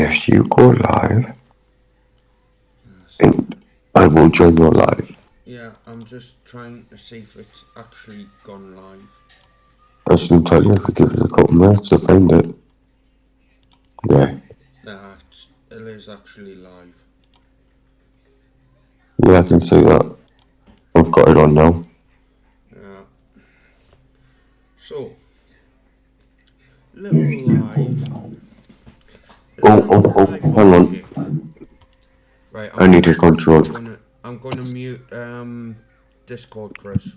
Yes, you go live, Yes. and I will join your live. Yeah, I'm just trying to see if it's actually gone live. I shouldn't tell you if you give it a couple minutes to find it. Yeah, Nah, it is actually live. yeah, I can see that. I've got it on now. Yeah. So, little live, Hang on. update. Right, I need a control. I'm gonna mute Discord, Chris.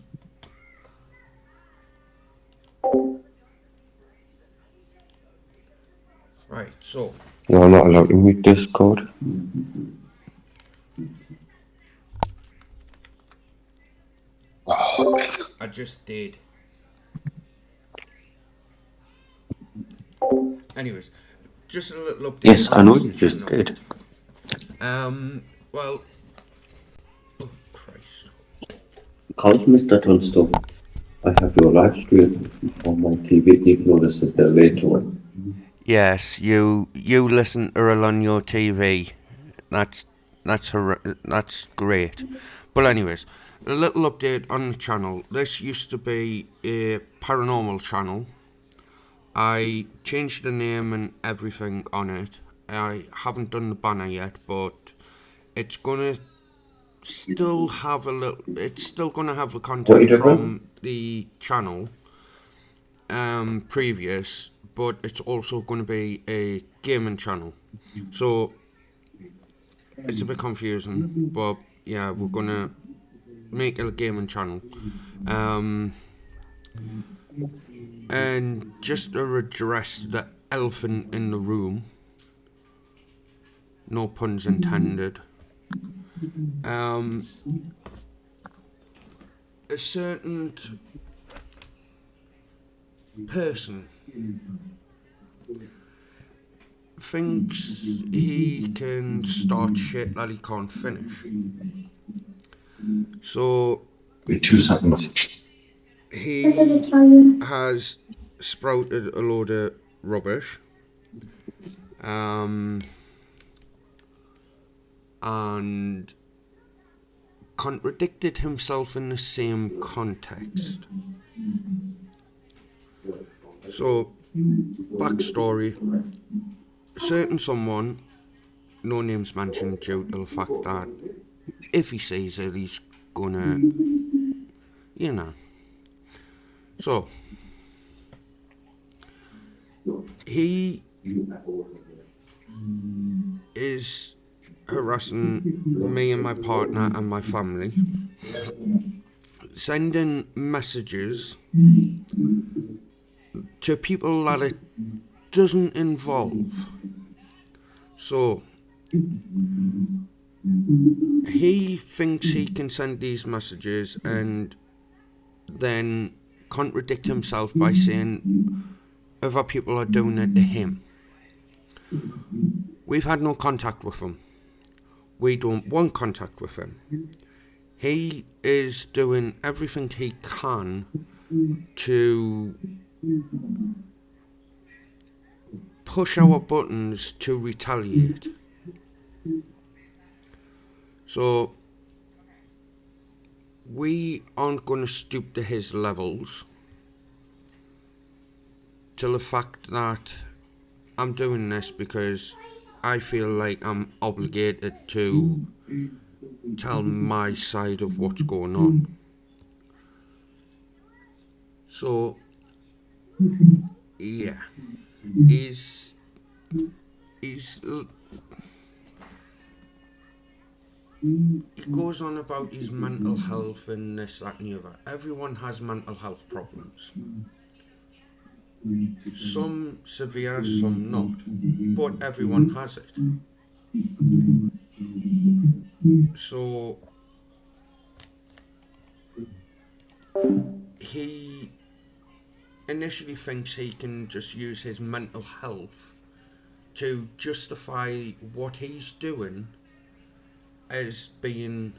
Right, so You're not allowed to mute Discord. I just did. Anyways, just a little update Yes, I on know this you just channel. did. Well, oh Christ. Because Mr. Tunstall, I have your live stream on my TV. Ignore this a bit later. Yes, you listen to it on your TV. That's that's great. But anyways, a little update on the channel. This used to be a paranormal channel. I changed the name and everything on it. I haven't done the banner yet, but it's gonna still have a little. It's still gonna have the What are you content doing? from the channel previous, but it's also going to be a gaming channel. So it's a bit confusing, but yeah, we're gonna make it a gaming channel. Um, and just to address the elephant in the room, no puns intended. Um, a certain person thinks he can start shit that he can't finish. So Wait 2 seconds. he has sprouted a load of rubbish, um, and contradicted himself in the same context. So, backstory: certain someone, no names mentioned, due to the fact that if he sees it, he's gonna, you know. So, he is harassing me and my partner and my family, sending messages to people that it doesn't involve. So he thinks he can send these messages and then contradict himself by saying other people are doing it to him. We've had no contact with him. We don't want contact with him. He is doing everything he can to push our buttons to retaliate. So we aren't going to stoop to his levels, to the fact that I'm doing this because I feel like I'm obligated to tell my side of what's going on. So yeah, he's he's he goes on about his mental health and this, that, and the other. Everyone has mental health problems. Some severe, some not, but everyone has it. So he initially thinks he can just use his mental health to justify what he's doing as being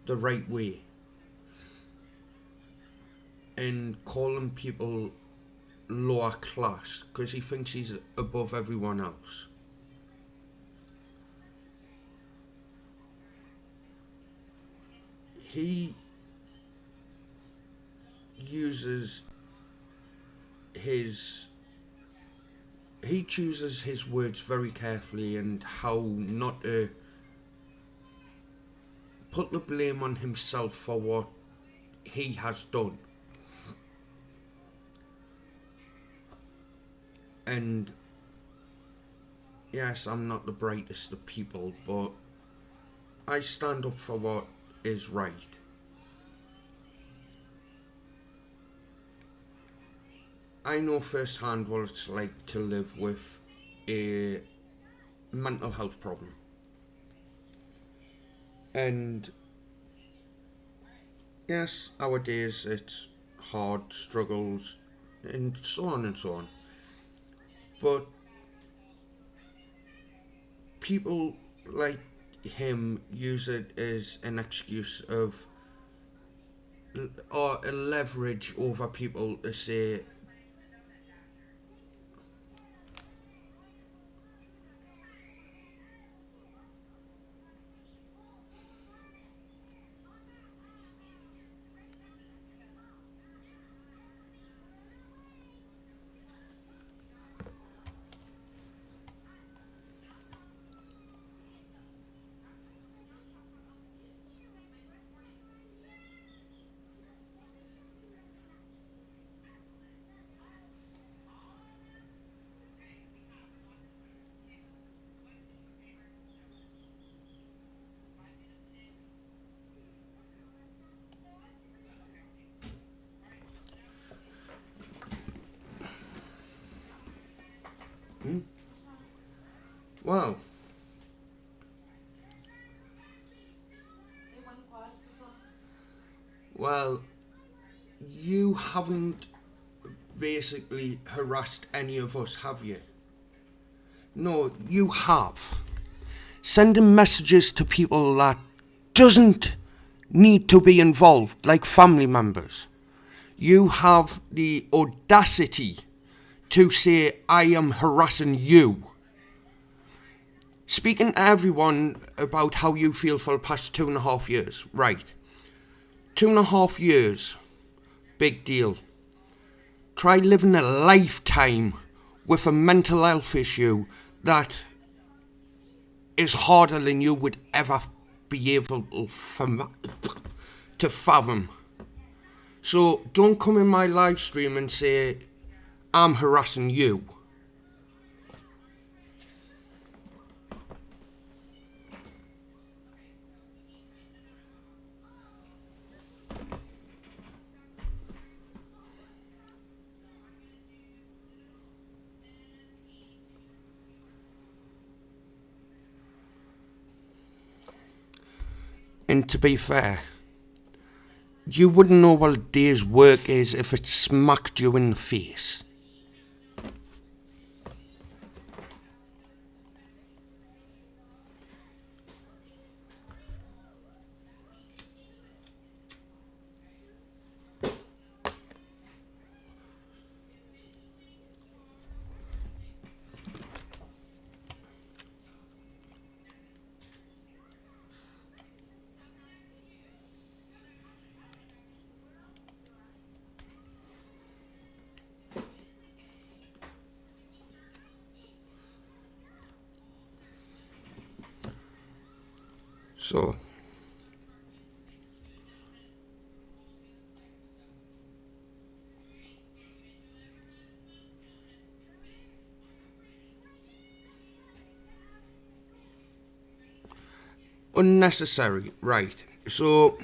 the right way, and calling people lower class because he thinks he's above everyone else. he uses his he chooses his words very carefully and how not to put the blame on himself for what he has done. And yes, I'm not the brightest of people, but I stand up for what is right. I know firsthand what it's like to live with a mental health problem. And yes, nowadays it's hard, struggles, and so on and so on. But people like him use it as an excuse of or a leverage over people to say well, well, you haven't basically harassed any of us, have you? No, you have. Sending messages to people that doesn't need to be involved, like family members. You have the audacity to say, I am harassing you. Speaking to everyone about how you feel for the past 2.5 years. Right. 2.5 years. Big deal. Try living a lifetime with a mental health issue that is harder than you would ever be able to fathom. So don't come in my live stream and say I'm harassing you. And to be fair, you wouldn't know what a day's work is if it smacked you in the face. So, unnecessary, right. So,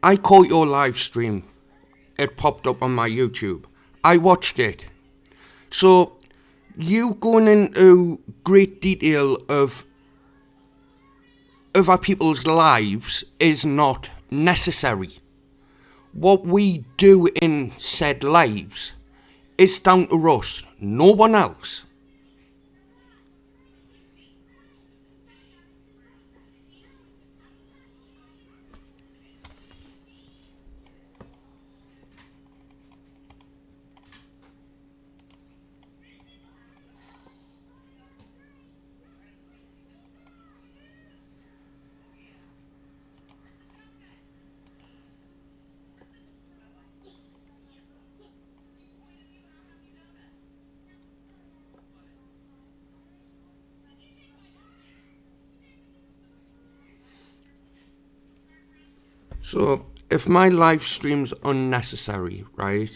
I caught your live stream. It popped up on my YouTube. I watched it. So, you going into great detail of other people's lives is not necessary. What we do in said lives is down to us, no one else. So, if my live stream's unnecessary, right?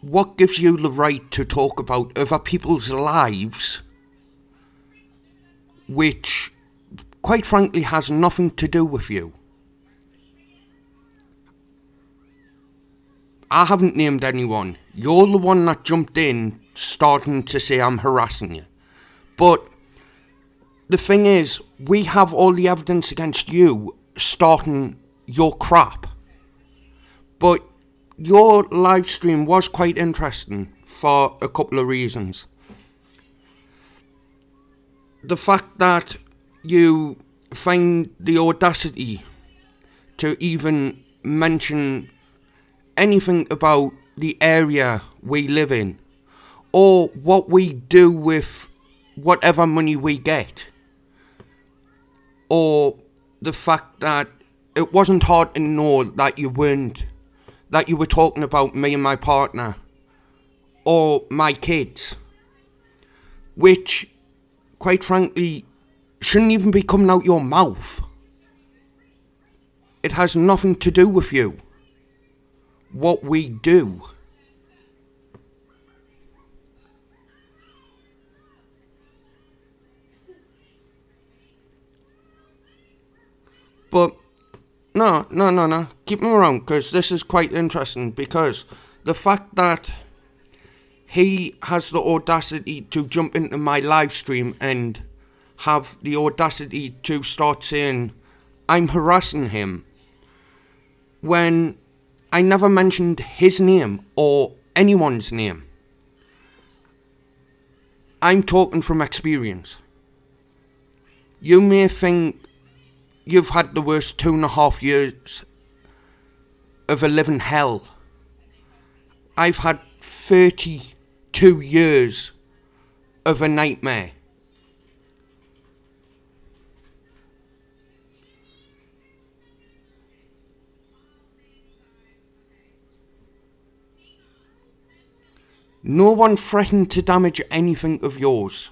What gives you the right to talk about other people's lives, which, quite frankly, has nothing to do with you? I haven't named anyone. You're the one that jumped in, starting to say I'm harassing you. But the thing is, we have all the evidence against you starting your crap. But your live stream was quite interesting for a couple of reasons. The fact that you find the audacity to even mention anything about the area we live in, or what we do with whatever money we get, or the fact that it wasn't hard to know that you were talking about me and my partner, or my kids, which, quite frankly, shouldn't even be coming out your mouth. It has nothing to do with you, what we do. But no, keep me around, because this is quite interesting, because the fact that he has the audacity to jump into my live stream and have the audacity to start saying I'm harassing him, when I never mentioned his name or anyone's name. I'm talking from experience. You may think you've had the worst 2.5 years of a living hell. I've had 32 years of a nightmare. No one threatened to damage anything of yours.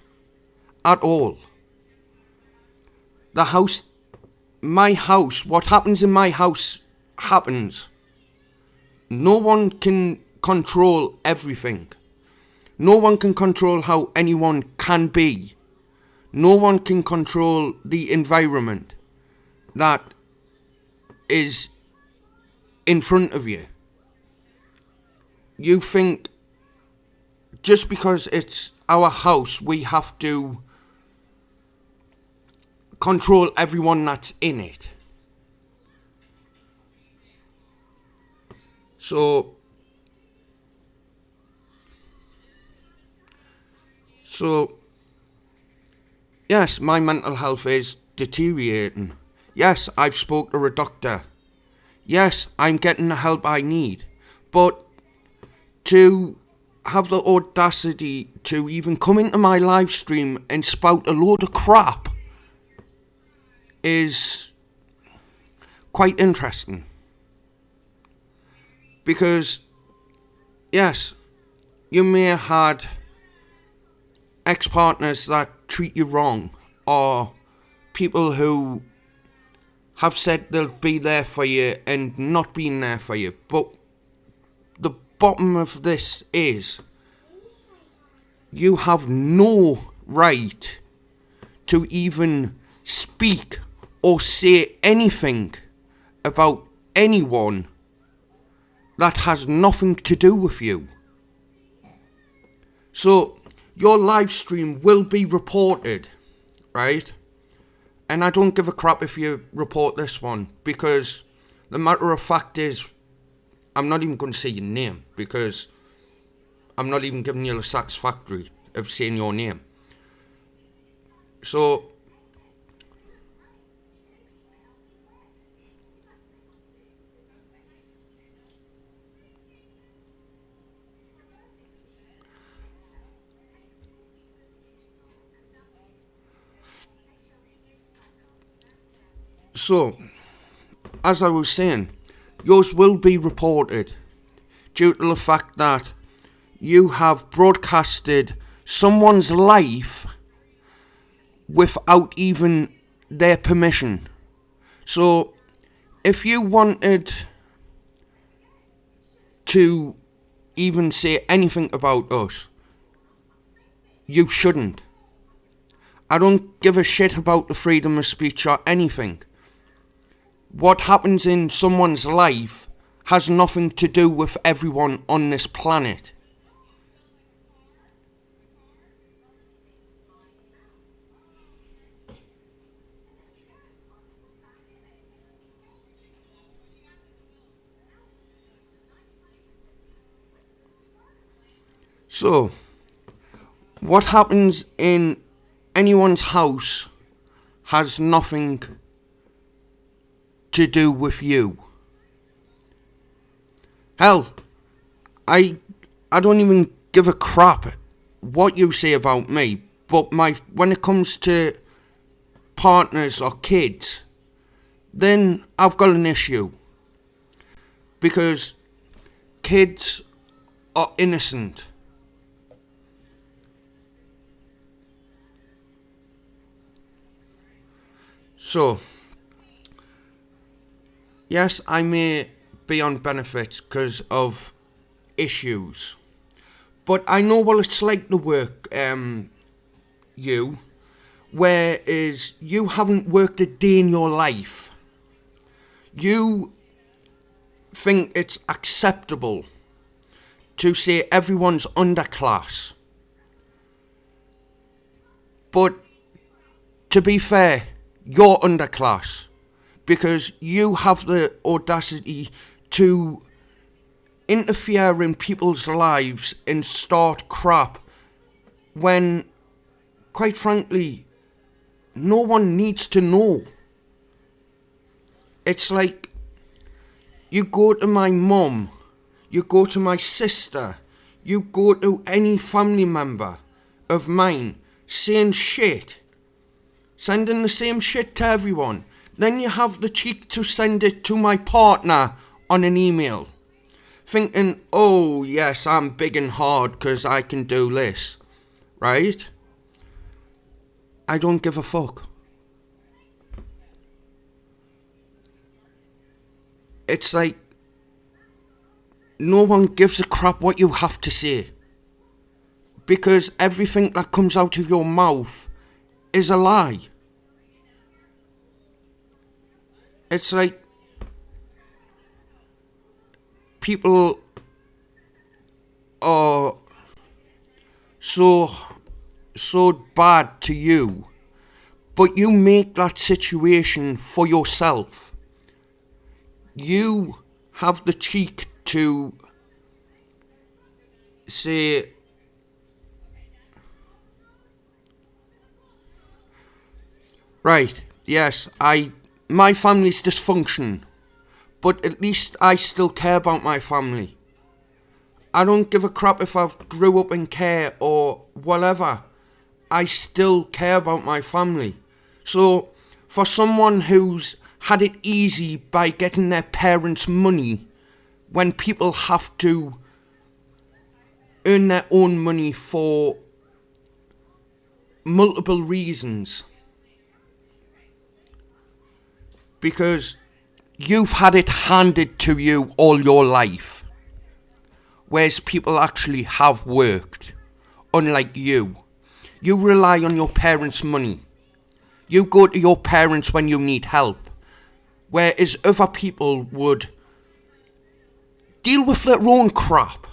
At all. The house, my house, what happens in my house happens. No one can control everything. No one can control how anyone can be. No one can control the environment that is in front of you. You think just because it's our house, we have to control everyone that's in it. So yes, my mental health is deteriorating. Yes, I've spoke to a doctor. Yes, I'm getting the help I need. But to have the audacity to even come into my live stream and spout a load of crap is quite interesting. Because, yes, you may have had ex-partners that treat you wrong, or people who have said they'll be there for you and not being there for you. But the bottom of this is, you have no right to even speak or say anything about anyone that has nothing to do with you. So your live stream will be reported, right? And I don't give a crap if you report this one, because the matter of fact is, I'm not even going to say your name, because I'm not even giving you the satisfactory of saying your name. So as I was saying, yours will be reported due to the fact that you have broadcasted someone's life without even their permission. So, if you wanted to even say anything about us, you shouldn't. I don't give a shit about the freedom of speech or anything. What happens in someone's life has nothing to do with everyone on this planet. So, what happens in anyone's house has nothing to do with you. Hell, I don't even give a crap what you say about me, but when it comes to partners or kids, then I've got an issue. Because kids are innocent. So, yes, I may be on benefits because of issues, but I know what it's like to work, whereas you haven't worked a day in your life. You think it's acceptable to say everyone's underclass. But to be fair, you're underclass because you have the audacity to interfere in people's lives and start crap when, quite frankly, no one needs to know. It's like you go to my mum, you go to my sister, you go to any family member of mine saying shit, sending the same shit to everyone. Then you have the cheek to send it to my partner on an email, thinking, oh yes, I'm big and hard because I can do this, right? I don't give a fuck. It's like no one gives a crap what you have to say, because everything that comes out of your mouth is a lie. It's like people are so bad to you, but you make that situation for yourself. You have the cheek to say, right, yes, my family's dysfunction, but at least I still care about my family. I don't give a crap if I grew up in care or whatever. I still care about my family. So, for someone who's had it easy by getting their parents' money, when people have to earn their own money for multiple reasons, because you've had it handed to you all your life, whereas people actually have worked, unlike you. You rely on your parents' money. You go to your parents when you need help, whereas other people would deal with their own crap,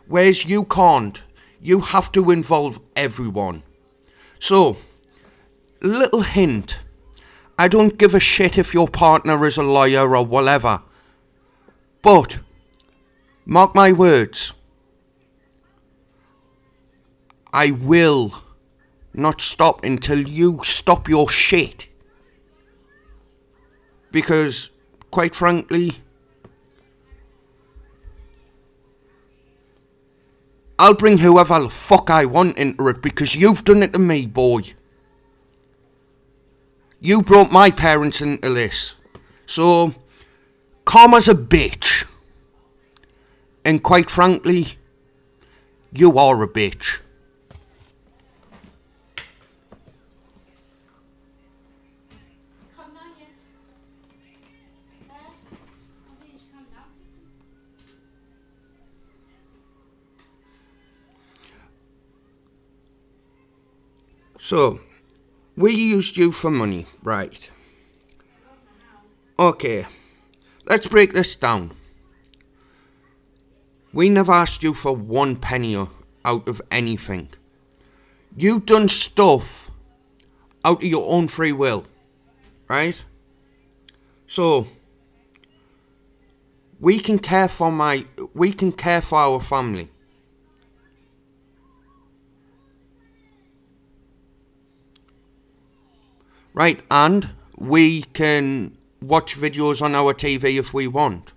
whereas you can't. You have to involve everyone. So, little hint, I don't give a shit if your partner is a lawyer or whatever, but mark my words, I will not stop until you stop your shit. Because, quite frankly, I'll bring whoever the fuck I want into it, because you've done it to me, boy. You brought my parents into this. So, karma's a bitch. And quite frankly, you are a bitch. So, we used you for money, right? Okay, let's break this down. We never asked you for 1 penny out of anything. You done stuff out of your own free will, right? So, we can care for our family. Right, and we can watch videos on our TV if we want.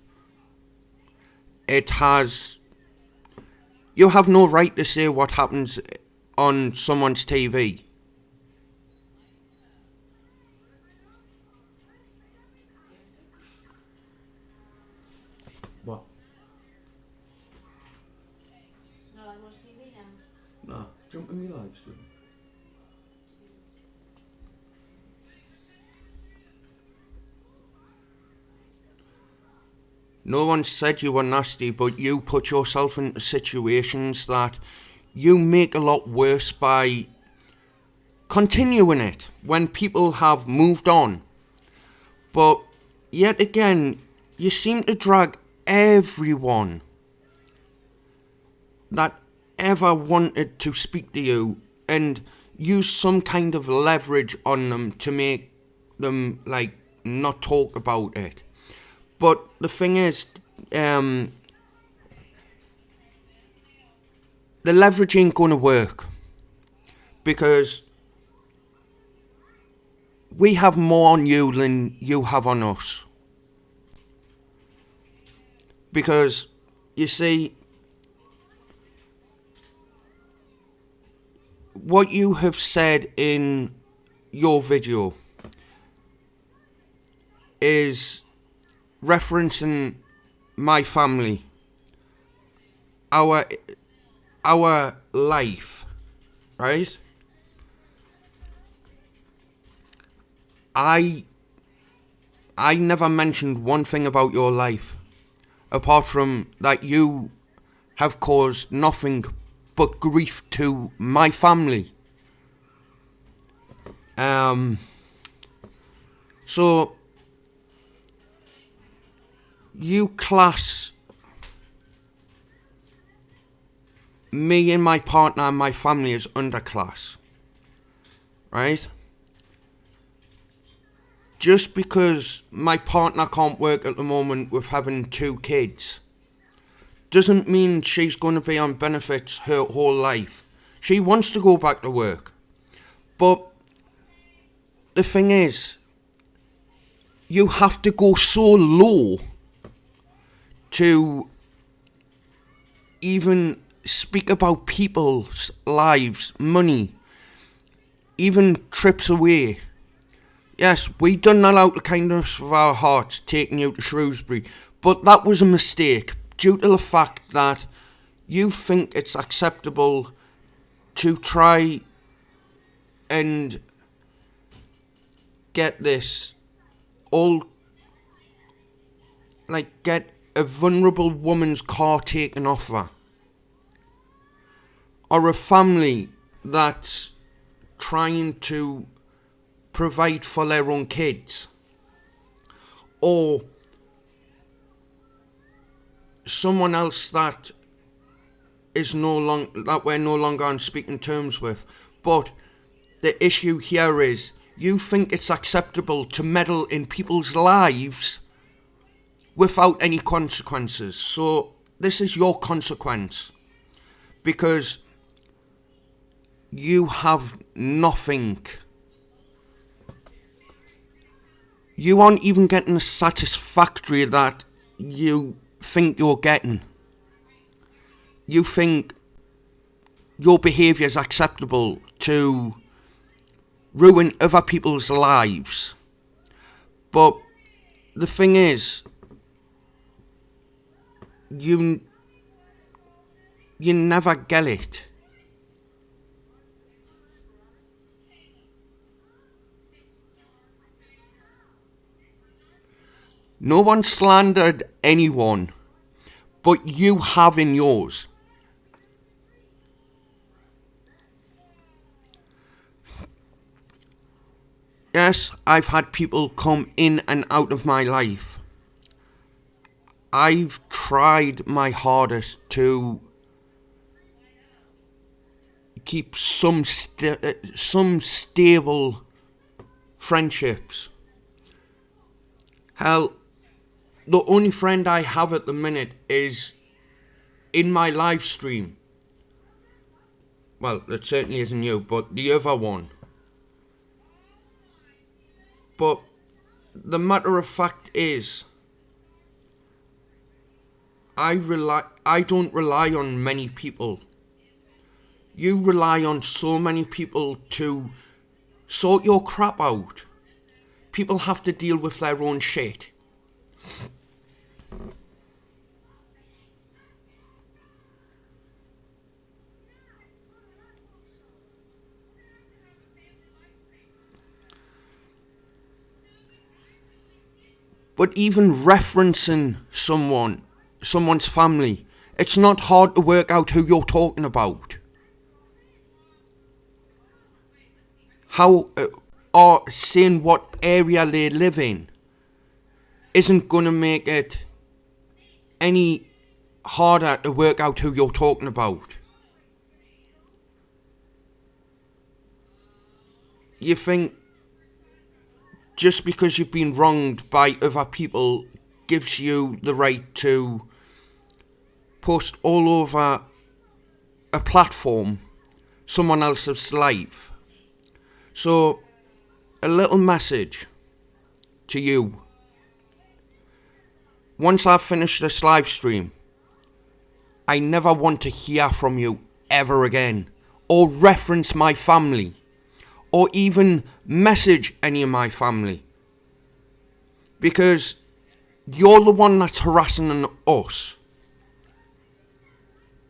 You have no right to say what happens on someone's TV. What? No, I watch TV now. No, jump in your live stream. No one said you were nasty, but you put yourself into situations that you make a lot worse by continuing it when people have moved on. But yet again, you seem to drag everyone that ever wanted to speak to you and use some kind of leverage on them to make them like not talk about it. But the thing is, the leverage ain't gonna work, because we have more on you than you have on us. Because, you see, what you have said in your video is referencing my family, our life, right? I never mentioned one thing about your life, apart from that you have caused nothing but grief to my family. So you class me and my partner and my family as underclass, right? Just because my partner can't work at the moment with having 2 kids doesn't mean she's going to be on benefits her whole life. She wants to go back to work. But the thing is, you have to go so low to even speak about people's lives, money, even trips away. Yes, we done that out of the kindness of our hearts, taking you to Shrewsbury, but that was a mistake due to the fact that you think it's acceptable to try and get get a vulnerable woman's car taken off her, or a family that's trying to provide for their own kids, or someone else that we're no longer on speaking terms with. But the issue here is, you think it's acceptable to meddle in people's lives without any consequences. So this is your consequence, because you have nothing. You aren't even getting the satisfactory that you think you're getting. You think your behaviour is acceptable to ruin other people's lives. But the thing is, you never get it. No one slandered anyone, but you have in yours. Yes, I've had people come in and out of my life. I've tried my hardest to keep some stable friendships. Hell, the only friend I have at the minute is in my live stream. Well, it certainly isn't you, but the other one. But the matter of fact is, I don't rely on many people. You rely on so many people to sort your crap out. People have to deal with their own shit. But even referencing someone's family, it's not hard to work out who you're talking about. How, or saying what area they live in isn't gonna make it any harder to work out who you're talking about. You think just because you've been wronged by other people gives you the right to post all over a platform someone else's life. So, a little message to you. Once I've finished this live stream, I never want to hear from you ever again, or reference my family, or even message any of my family. Because you're the one that's harassing us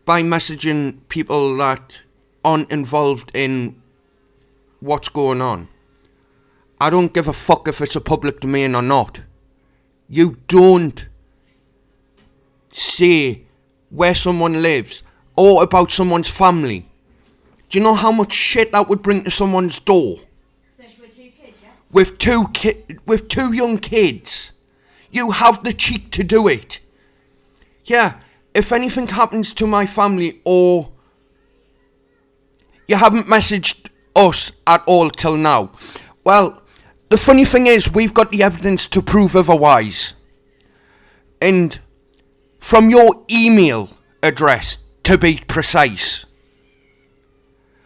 by messaging people that aren't involved in what's going on. I don't give a fuck if it's a public domain or not. You don't say where someone lives or about someone's family. Do you know how much shit that would bring to someone's door? Especially with 2 kids, yeah? With two young kids. You have the cheek to do it. Yeah, if anything happens to my family or you haven't messaged us at all till now, well, the funny thing is we've got the evidence to prove otherwise. And from your email address, to be precise.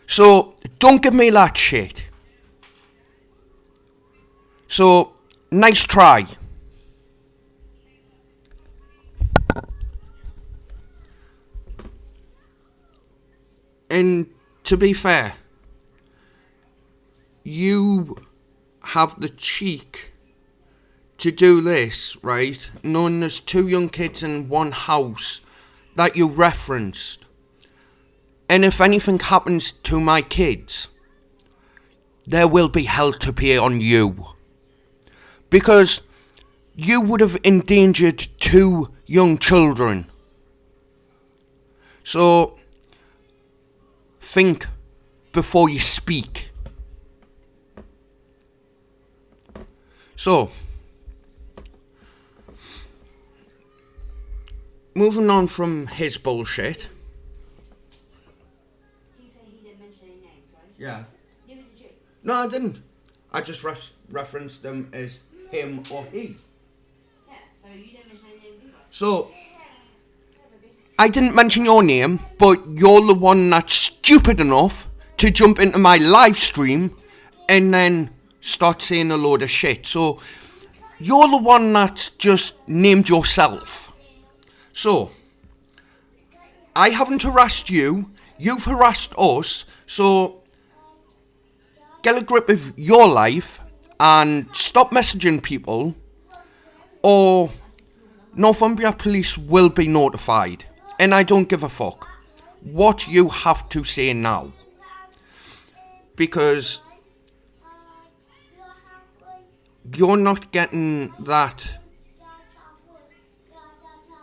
So, don't give me that shit. So, nice try. And to be fair, you have the cheek to do this, right? Knowing there's 2 young kids in one house that you referenced. And if anything happens to my kids, there will be hell to pay on you. Because you would have endangered 2 young children. So, think before you speak. So, moving on from his bullshit. He said he didn't mention any names, right? Yeah. Neither did you. No, I didn't. I just referenced them as him or he. Yeah, so you didn't mention any names either. So, I didn't mention your name, but you're the one that's stupid enough to jump into my live stream and then start saying a load of shit. So, you're the one that's just named yourself. So, I haven't harassed you, you've harassed us, so get a grip of your life and stop messaging people, or Northumbria Police will be notified. And I don't give a fuck what you have to say now. Because you're not getting that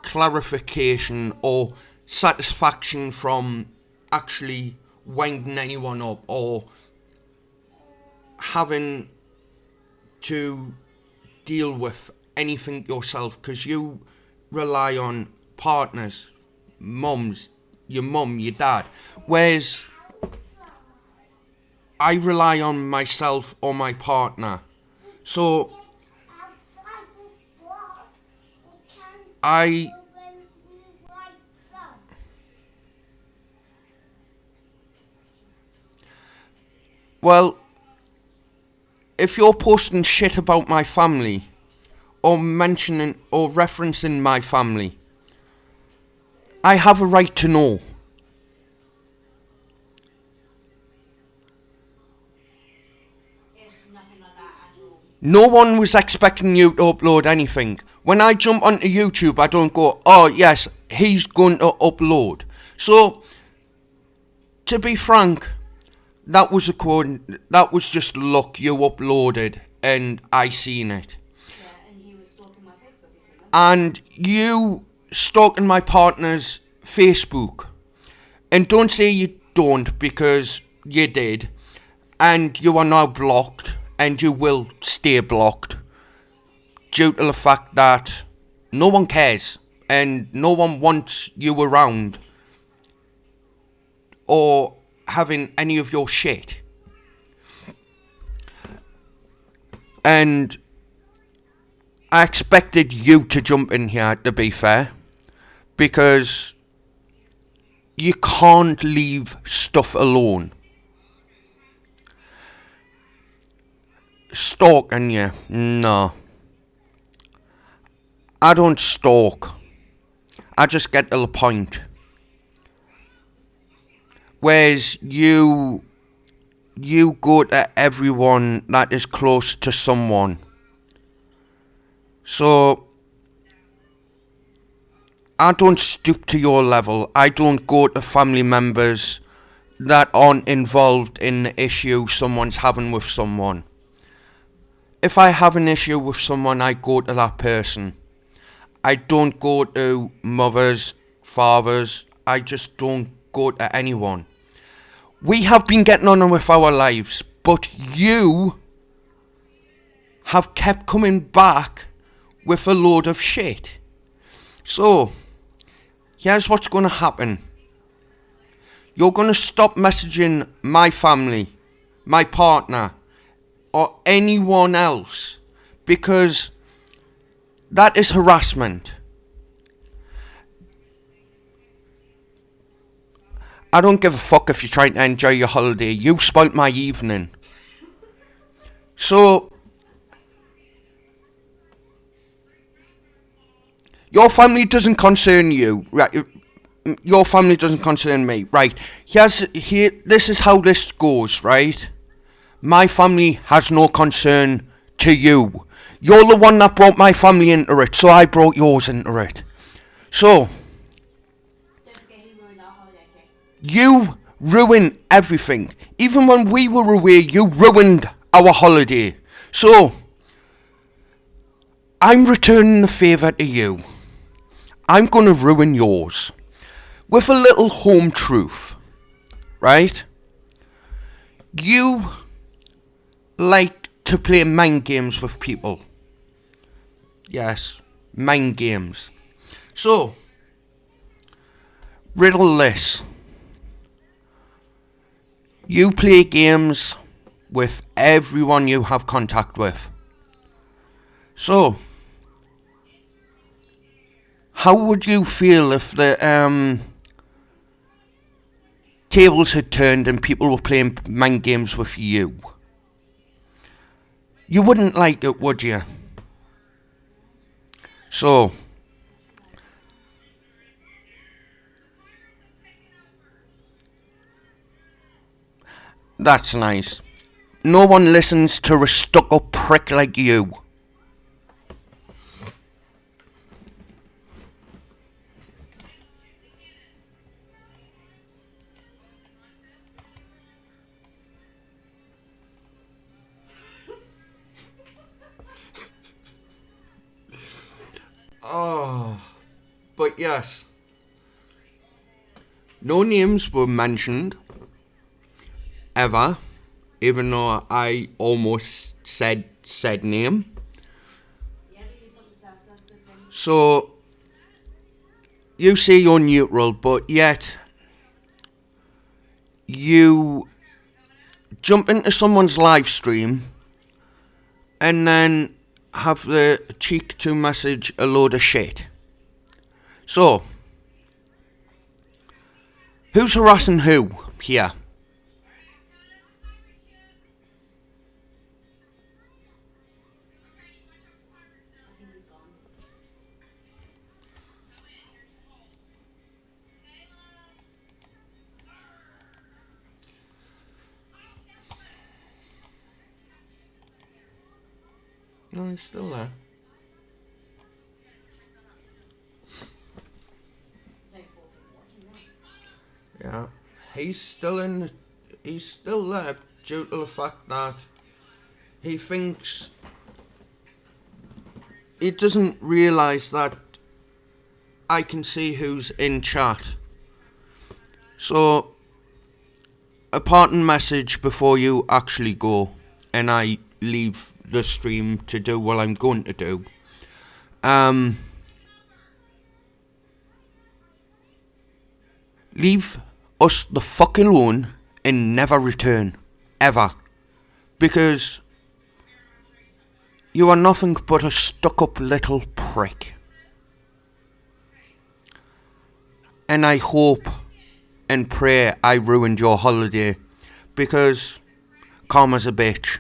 clarification or satisfaction from actually winding anyone up or having to deal with anything yourself, because you rely on partners, mums, your mum, your dad. Whereas I rely on myself or my partner. So I well, if you're posting shit about my family or mentioning or referencing my family, I have a right to know. It's nothing like that at all. No one was expecting you to upload anything. When I jump onto YouTube, I don't go, oh yes, he's going to upload. So, to be frank, that was just luck. You uploaded and I seen it. Yeah, and he was stalking my Facebook, if you remember. And you stalking my partner's Facebook. And don't say you don't, because you did. And you are now blocked, and you will stay blocked, due to the fact that no one cares and no one wants you around or having any of your shit. And I expected you to jump in here, to be fair, because you can't leave stuff alone. Stalking you? No. I don't stalk. I just get to the point. Whereas you go to everyone that is close to someone. So I don't stoop to your level. I don't go to family members that aren't involved in the issue someone's having with someone. If I have an issue with someone, I go to that person. I don't go to mothers, fathers. I just don't go to anyone. We have been getting on with our lives, but you have kept coming back with a load of shit. So, here's what's going to happen. You're going to stop messaging my family, my partner, or anyone else, because that is harassment. I don't give a fuck if you're trying to enjoy your holiday. You spoilt my evening. So, your family doesn't concern you, right? Your family doesn't concern me, right? This is how this goes, right? My family has no concern to you. You're the one that brought my family into it, so I brought yours into it. So, Don't forget he ruined our holiday too. you ruin everything. Even when we were away, you ruined our holiday. So, I'm returning the favour to you. I'm going to ruin yours. With a little home truth. Right? You like to play mind games with people. Yes, mind games. So, riddle this. You play games with everyone you have contact with. So, how would you feel if the tables had turned and people were playing mind games with you? You wouldn't like it, would you? So, that's nice. No one listens to a stuck-up prick like you. Oh, but yes, no names were mentioned, ever, even though I almost said said name. Yeah, but you something sucks, that's a good thing. So, you say you're neutral, but yet you jump into someone's live stream and then have the cheek to message a load of shit. So, who's harassing who here? I think he's gone. No, he's still there. There's only 4 people watching this. Yeah, he's still there due to the fact that he thinks he doesn't realise that I can see who's in chat. So, a parting message before you actually go and I leave the stream to do what I'm going to do. Leave us the fuck alone and never return. Ever. Because you are nothing but a stuck-up little prick. And I hope and pray I ruined your holiday, because karma's a bitch.